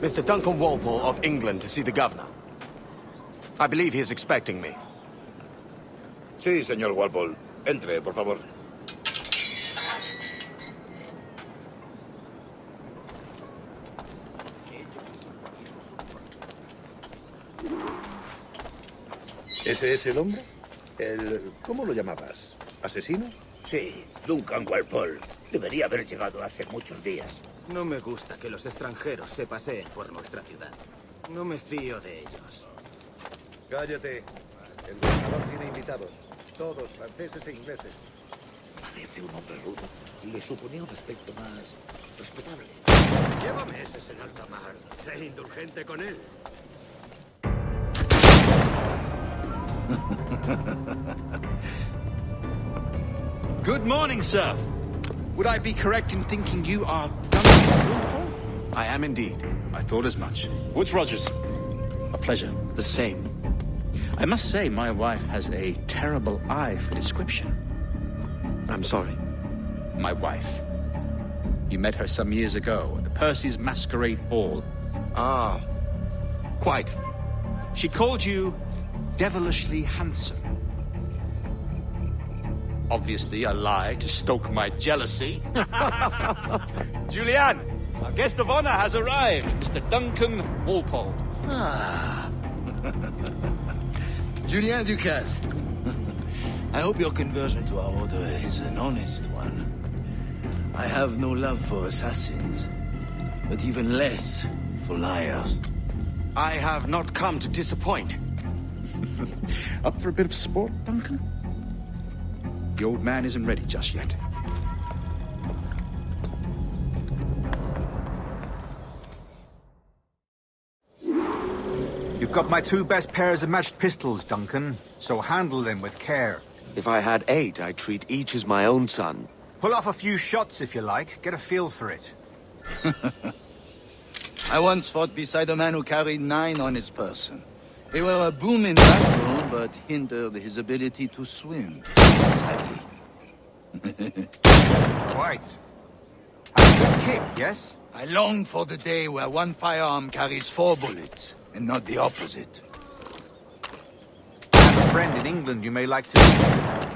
Mr. Duncan Walpole of England to see the governor. I believe he is expecting me. Sí, señor Walpole. Entre, por favor. ¿Ese es el hombre? ¿Cómo lo llamabas? ¿Asesino? Sí, Duncan Walpole. Debería haber llegado hace muchos días. No me gusta que los extranjeros se paseen por nuestra ciudad. No me fío de ellos. Cállate. El gobernador tiene invitados. Todos franceses e ingleses. Parece un hombre rudo. Le suponía un aspecto más respetable. Llévame ese en alta mar. Sé indulgente con él. Good morning, sir. Would I be correct in thinking you are Duncan Walpole? I am indeed. I thought as much. Woods Rogers. A pleasure. The same. I must say, my wife has a terrible eye for description. I'm sorry. My wife. You met her some years ago at the Percy's Masquerade Ball. Ah, quite. She called you devilishly handsome. Obviously a lie to stoke my jealousy. Julianne, our guest of honor has arrived, Mr. Duncan Walpole. Julien Ducasse. I hope your conversion to our order is an honest one. I have no love for assassins, but even less for liars. I have not come to disappoint. Up for a bit of sport, Duncan? The old man isn't ready just yet. You've got my two best pairs of matched pistols, Duncan, so handle them with care. If I had 8, I'd treat each as my own son. Pull off a few shots if you like, get a feel for it. I once fought beside a man who carried 9 on his person. They were a boom in battle, but hindered his ability to swim. Sadly. Quite. A good kick, yes? I long for the day where one firearm carries 4 bullets, and not the opposite. I have a friend in England you may like to meet.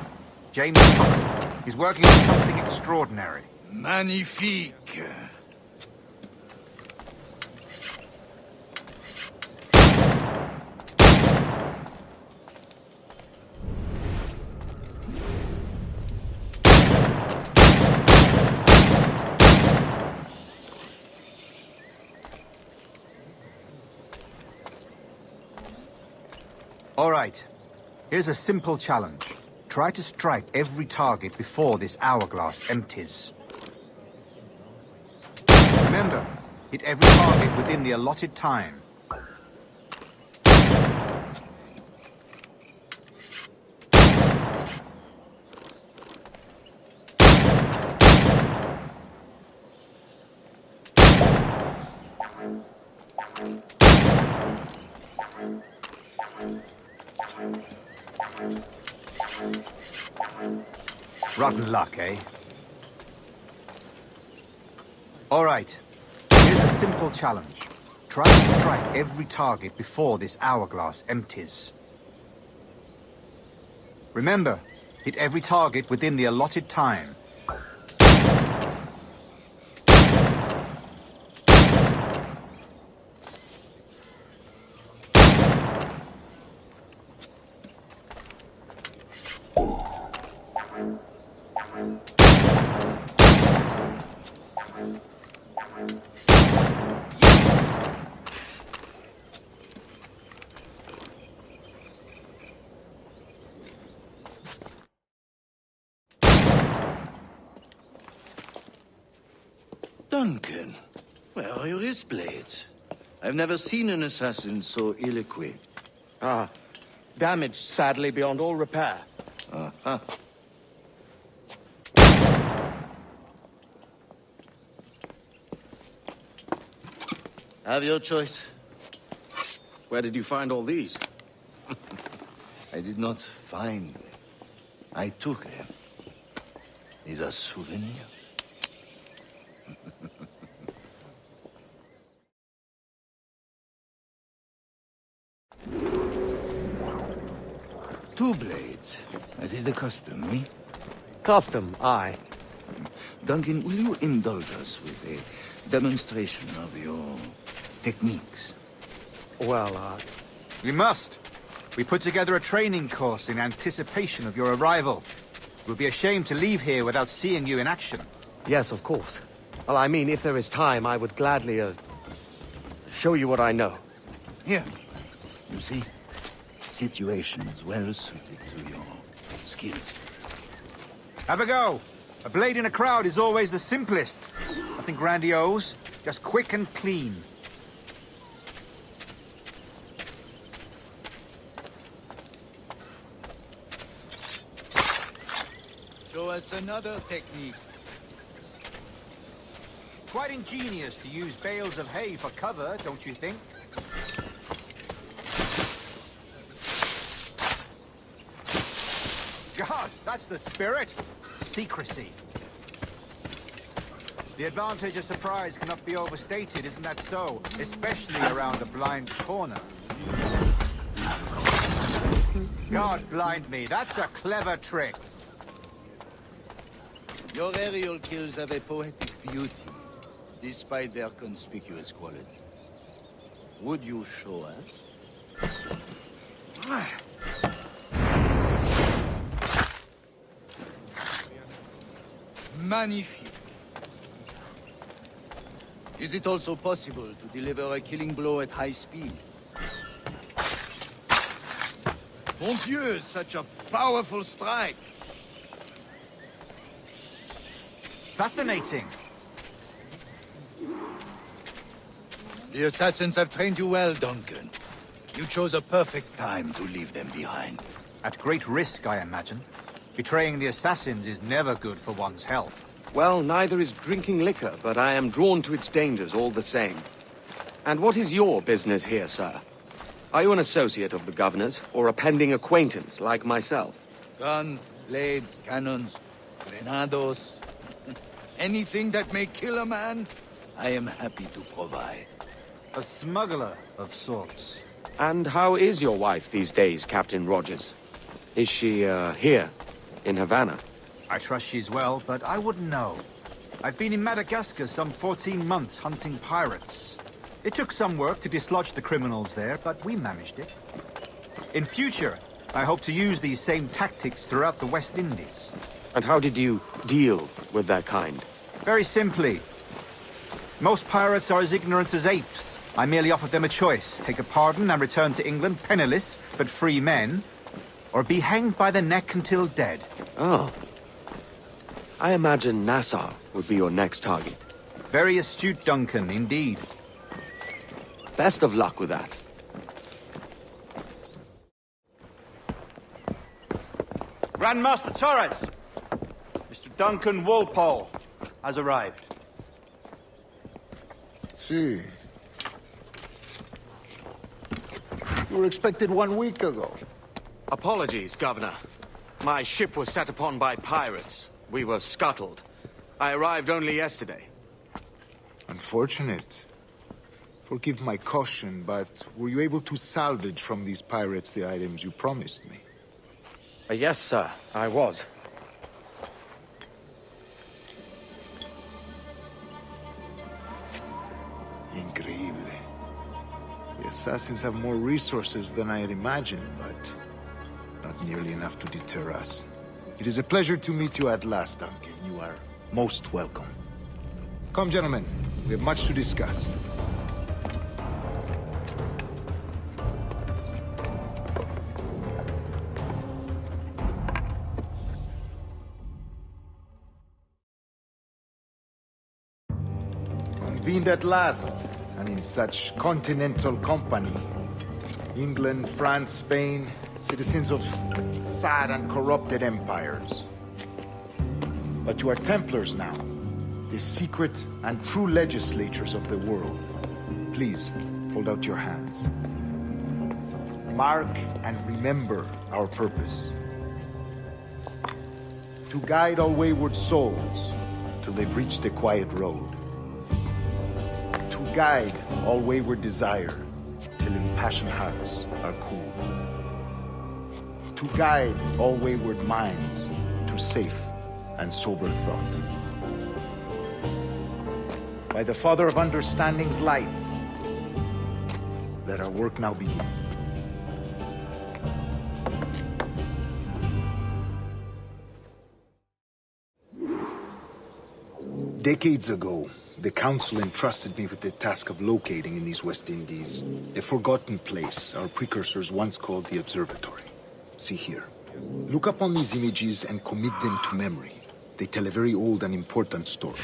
James Tucker. He's working on something extraordinary. Magnifique. All right. Here's a simple challenge. Try to strike every target before this hourglass empties. Remember, hit every target within the allotted time. Rotten luck, eh? All right. Here's a simple challenge. Try to strike every target before this hourglass empties. Remember, hit every target within the allotted time. Duncan, where are your wrist blades? I've never seen an assassin so ill-equipped. Ah, damaged sadly beyond all repair. Uh-huh. Have your choice. Where did you find all these? I did not find them. I took them. These are souvenirs. 2 blades, as is the custom, eh? Custom, aye. Duncan, will you indulge us with a demonstration of your techniques? Well, We must. We put together a training course in anticipation of your arrival. We'll be ashamed to leave here without seeing you in action. yes, of course. Well, I mean, if there is time, I would gladly, show you what I know. Here. You see? Situations well suited to your skills. Have a go. A blade in a crowd is always the simplest. Nothing grandiose, just quick and clean. Show us another technique. Quite ingenious to use bales of hay for cover, don't you think? God, that's the spirit. Secrecy. The advantage of surprise cannot be overstated, isn't that so? Especially around a blind corner. God blind me, that's a clever trick. Your aerial kills have a poetic beauty, despite their conspicuous quality. Would you show us? Magnifique. Is it also possible to deliver a killing blow at high speed? Mon Dieu, such a powerful strike! Fascinating. The assassins have trained you well, Duncan. You chose a perfect time to leave them behind. At great risk, I imagine. Betraying the assassins is never good for one's health. Well, neither is drinking liquor, but I am drawn to its dangers all the same. And what is your business here, sir? Are you an associate of the governor's, or a pending acquaintance like myself? Guns, blades, cannons, grenados. Anything that may kill a man, I am happy to provide. A smuggler of sorts. And how is your wife these days, Captain Rogers? Is she, here, in Havana? I trust she's well, but I wouldn't know. I've been in Madagascar some 14 months hunting pirates. It took some work to dislodge the criminals there, but we managed it. In future, I hope to use these same tactics throughout the West Indies. And how did you deal with that kind? Very simply. Most pirates are as ignorant as apes. I merely offered them a choice. Take a pardon and return to England penniless, but free men, or be hanged by the neck until dead. Oh. I imagine Nassau would be your next target. Very astute, Duncan, indeed. Best of luck with that. Grandmaster Torres! Mr. Duncan Walpole has arrived. See. You were expected 1 week ago. Apologies, Governor. My ship was set upon by pirates. We were scuttled. I arrived only yesterday. Unfortunate. Forgive my caution, but were you able to salvage from these pirates the items you promised me? Yes, sir, I was. Increíble. The assassins have more resources than I had imagined, but not nearly enough to deter us. It is a pleasure to meet you at last, Duncan. You are most welcome. Come, gentlemen. We have much to discuss. Convened at last, and in such continental company. England, France, Spain, citizens of sad and corrupted empires. But you are Templars now, the secret and true legislatures of the world. Please, hold out your hands. Mark and remember our purpose. To guide all wayward souls till they've reached the quiet road. To guide all wayward desire till impassioned hearts are cool. To to guide all wayward minds to safe and sober thought. By the Father of Understanding's light, let our work now begin. Decades ago, the Council entrusted me with the task of locating in these West Indies a forgotten place our precursors once called the Observatory. See here. Look upon these images and commit them to memory. They tell a very old and important story.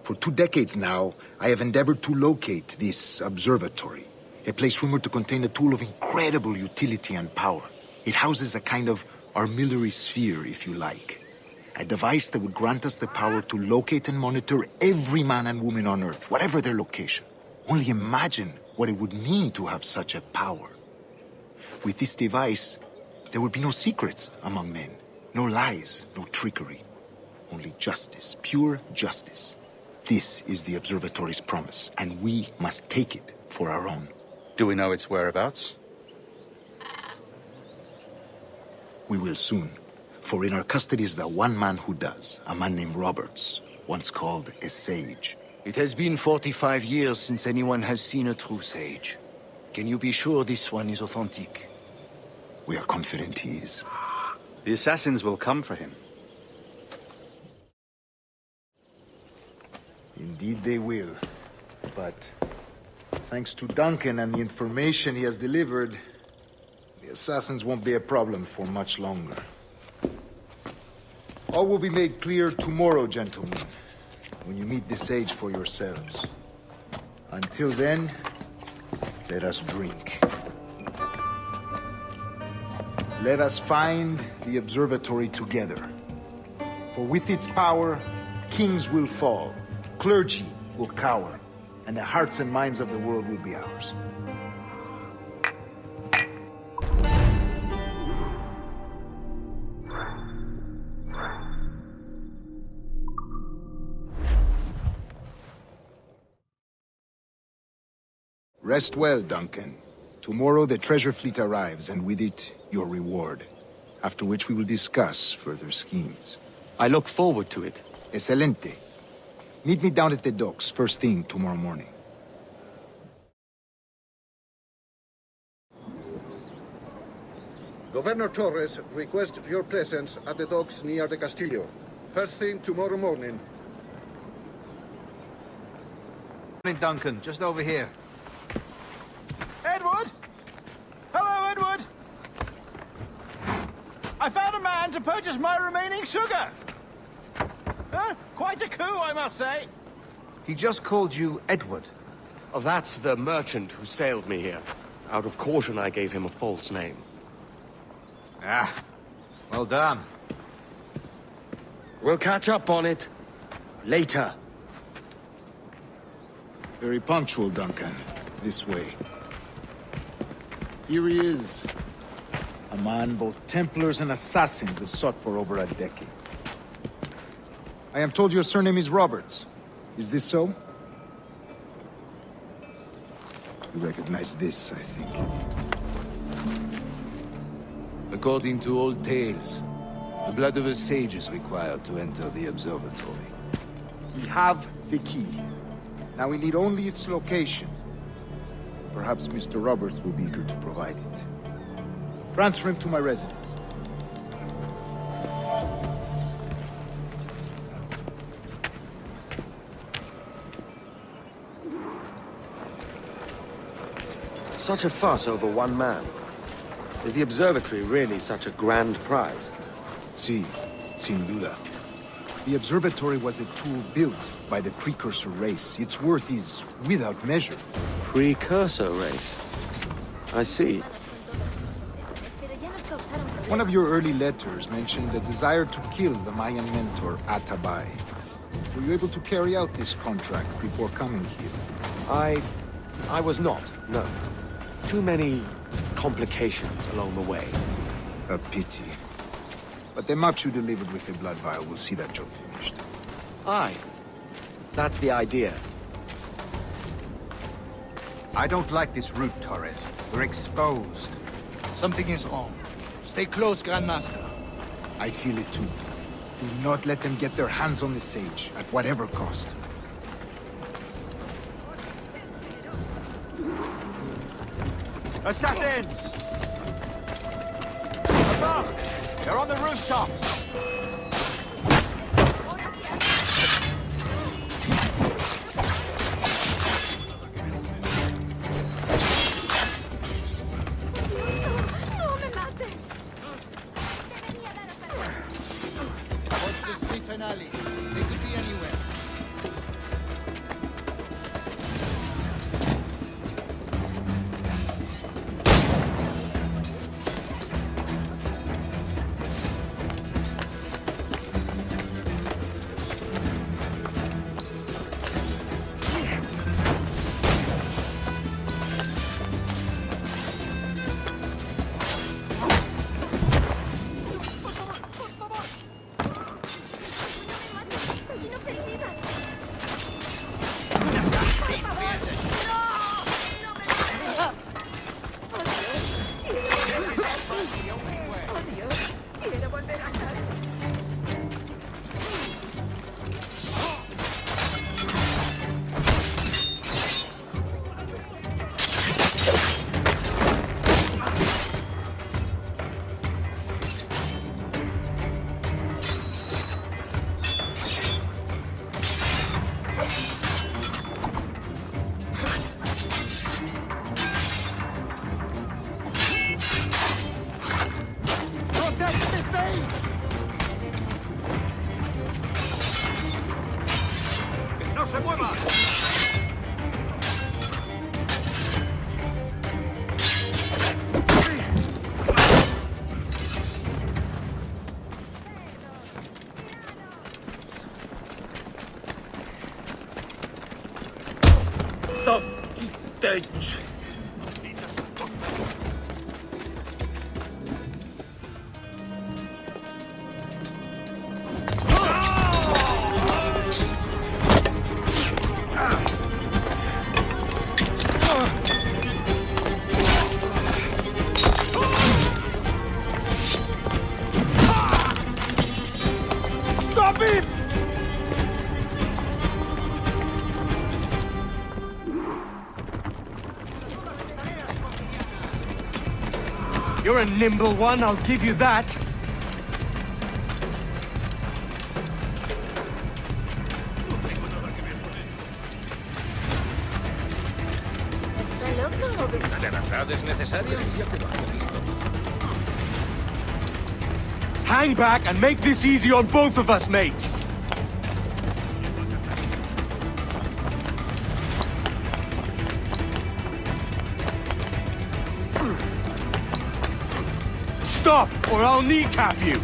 For 2 decades now, I have endeavored to locate this observatory, a place rumored to contain a tool of incredible utility and power. It houses a kind of armillary sphere, if you like. A device that would grant us the power to locate and monitor every man and woman on Earth, whatever their location. Only imagine what it would mean to have such a power. With this device, there would be no secrets among men, no lies, no trickery. Only justice, pure justice. This is the Observatory's promise, and we must take it for our own. Do we know its whereabouts? We will soon. For in our custody is the one man who does, a man named Roberts, once called a sage. It has been 45 years since anyone has seen a true sage. Can you be sure this one is authentic? We are confident he is. The assassins will come for him. Indeed they will. But thanks to Duncan and the information he has delivered, the assassins won't be a problem for much longer. All will be made clear tomorrow, gentlemen, when you meet the sage for yourselves. Until then, let us drink. Let us find the observatory together. For with its power, kings will fall, clergy will cower, and the hearts and minds of the world will be ours. Rest well, Duncan. Tomorrow the treasure fleet arrives, and with it, your reward. After which we will discuss further schemes. I look forward to it. Excelente. Meet me down at the docks first thing tomorrow morning. Governor Torres requests your presence at the docks near the Castillo. First thing tomorrow morning. Morning, Duncan. Just over here. Edward? Hello, Edward! I found a man to purchase my remaining sugar! Quite a coup, I must say. He just called you Edward. Oh, that's the merchant who sailed me here. Out of caution, I gave him a false name. Ah, well done. We'll catch up on it later. Very punctual, Duncan. This way. Here he is. A man both Templars and Assassins have sought for over a decade. I am told your surname is Roberts. Is this so? You recognize this, I think. According to old tales, the blood of a sage is required to enter the observatory. We have the key. Now we need only its location. Perhaps Mr. Roberts will be eager to provide it. Transfer him to my residence. Such a fuss over one man. Is the observatory really such a grand prize? Sí, sin duda. The observatory was a tool built by the precursor race. Its worth is without measure. Precursor race. I see. One of your early letters mentioned a desire to kill the Mayan mentor, Atabay. Were you able to carry out this contract before coming here? I was not, no. Too many complications along the way. A pity. But the map you delivered with the blood vial will see that job finished. Aye. That's the idea. I don't like this route, Torres. We're exposed. Something is wrong. Stay close, Grandmaster. I feel it too. Do not let them get their hands on the sage, at whatever cost. Assassins! Above! They're on the rooftops! ¡No me maten! Watch the streets and alley. They could be anywhere. ¡Estoy inofensiva! ¡Oh, Dios! ¡Quiero volver a casa! ¡No se mueva! Stop him! You're a nimble one, I'll give you that. ¿Está loco o ¿De verdad es necesario? Hang back and make this easy on both of us, mate. Stop, or I'll kneecap you.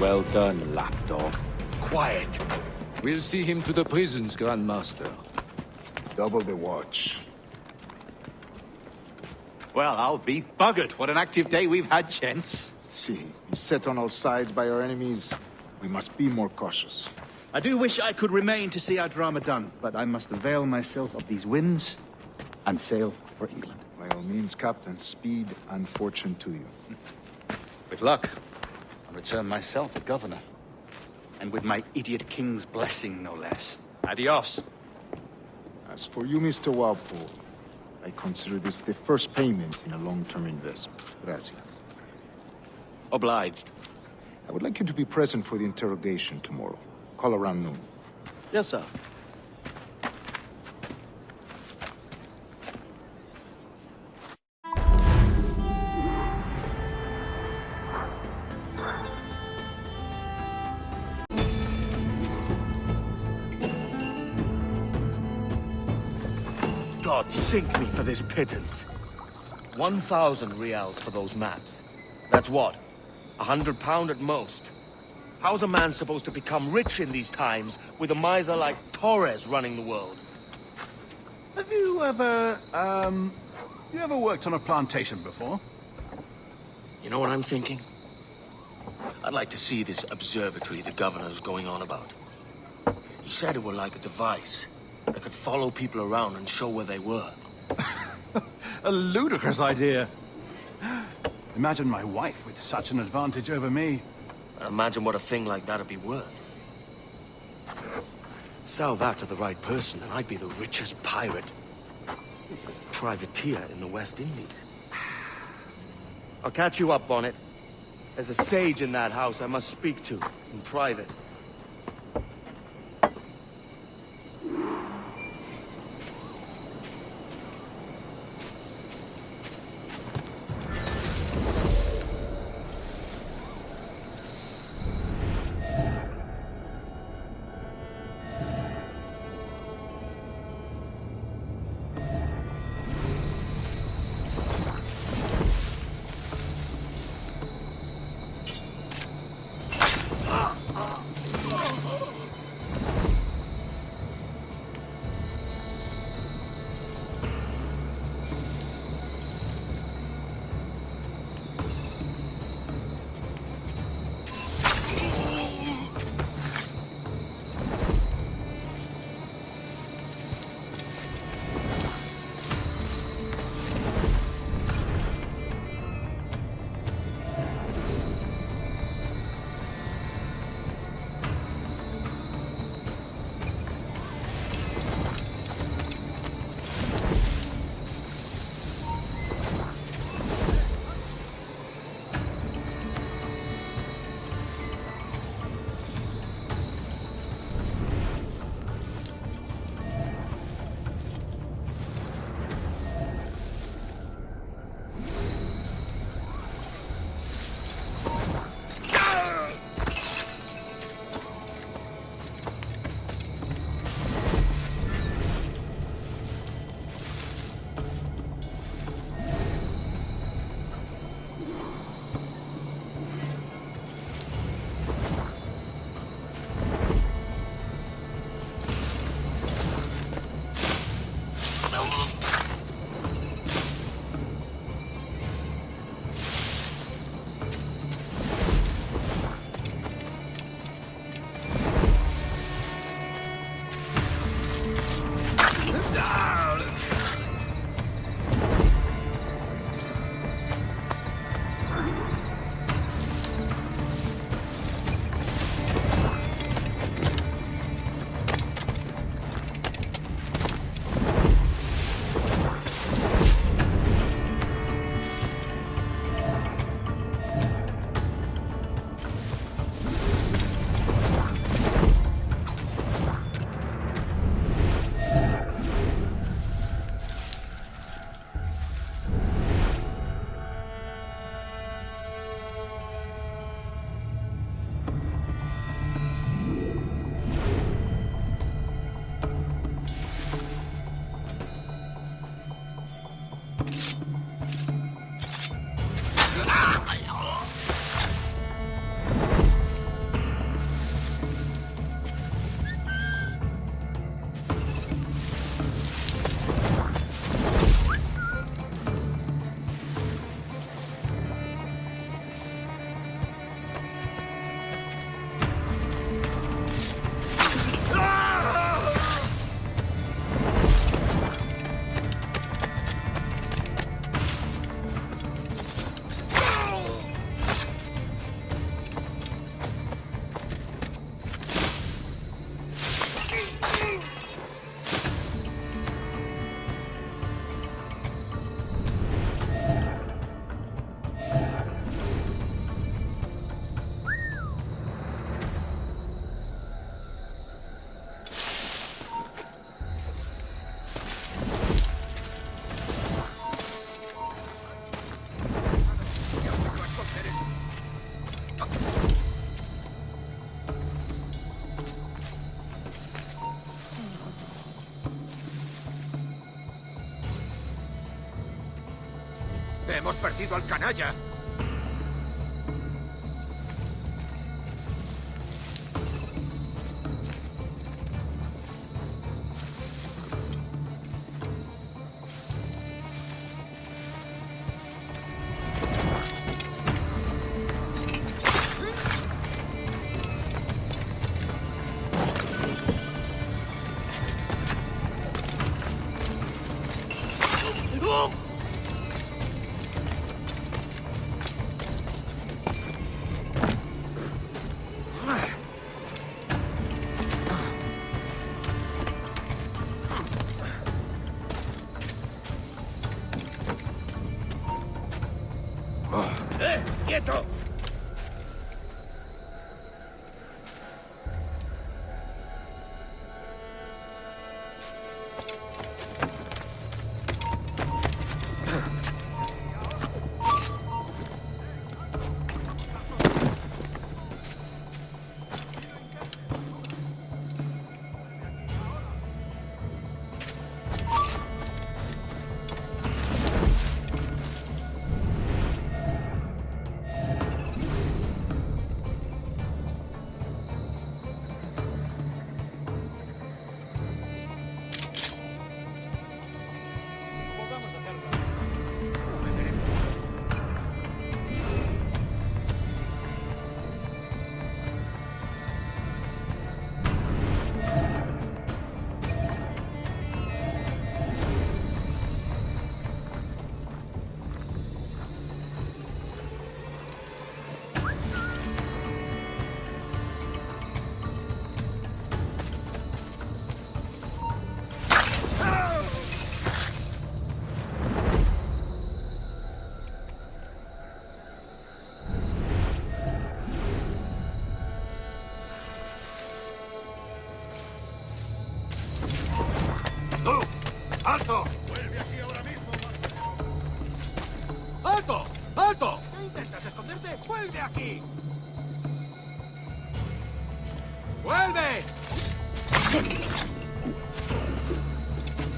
Well done, lapdog. Quiet. We'll see him to the prisons, Grandmaster. Double the watch. Well, I'll be buggered. What an active day we've had, gents. Let's see. Beset on all sides by our enemies, we must be more cautious. I do wish I could remain to see our drama done, but I must avail myself of these winds and sail for England. By all means, Captain, speed and fortune to you. With luck, I'll return myself a governor. And with my idiot king's blessing, no less. Adios. As for you, Mr. Walpole, I consider this the first payment in a long-term investment. Gracias. Obliged. I would like you to be present for the interrogation tomorrow. Call around noon. Yes, sir. God sink me for this pittance. 1,000 reals for those maps. That's what? £100 at most. How's a man supposed to become rich in these times with a miser like Torres running the world? Have you ever, worked on a plantation before? You know what I'm thinking? I'd like to see this observatory the governor's going on about. He said it were like a device that could follow people around and show where they were. A ludicrous idea. Imagine my wife with such an advantage over me. And imagine what a thing like that'd be worth. Sell that to the right person and I'd be the richest pirate. Privateer in the West Indies. I'll catch you up, Bonnet. There's a sage in that house I must speak to, in private. Hemos perdido al canalla. ¡Quieto! ¡Alto! ¡Alto! ¡Alto! ¿Qué intentas esconderte? ¡Vuelve aquí! ¡Vuelve!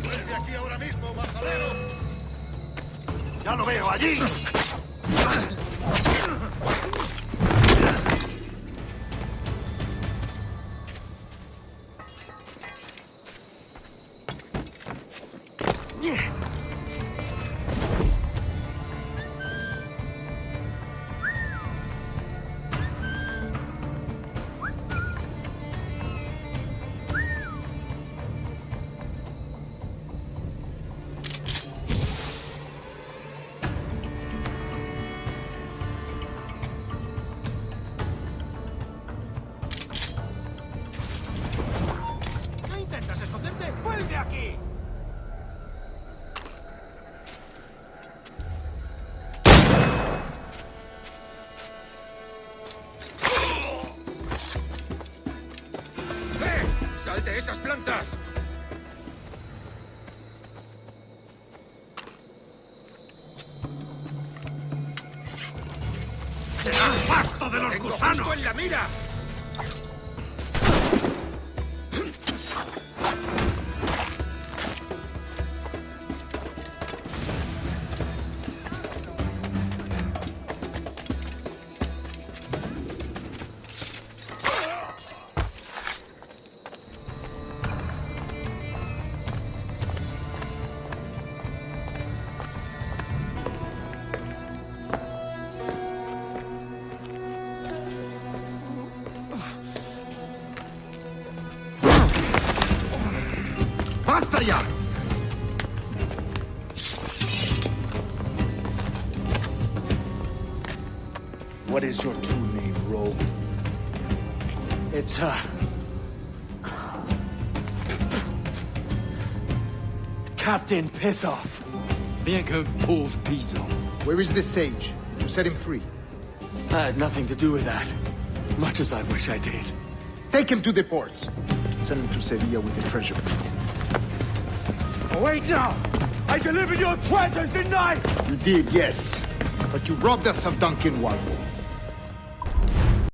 ¡Vuelve aquí ahora mismo, majadero! ¡Ya lo veo allí! ¿Qué intentas esconderte? ¡Vuelve aquí! ¡Sal de esas plantas! ¡Será el pasto de los gusanos! en la mira! ¡Basta ya! What is your true name, rogue? It's, Captain Pissoff. Bien que pauvre paysan. Where is the sage? Did you set him free? I had nothing to do with that. Much as I wish I did. Take him to the ports. Send him to Sevilla with the treasure plate. Wait now! I delivered your treasures, didn't I? You did, yes. But you robbed us of Duncan Warwood.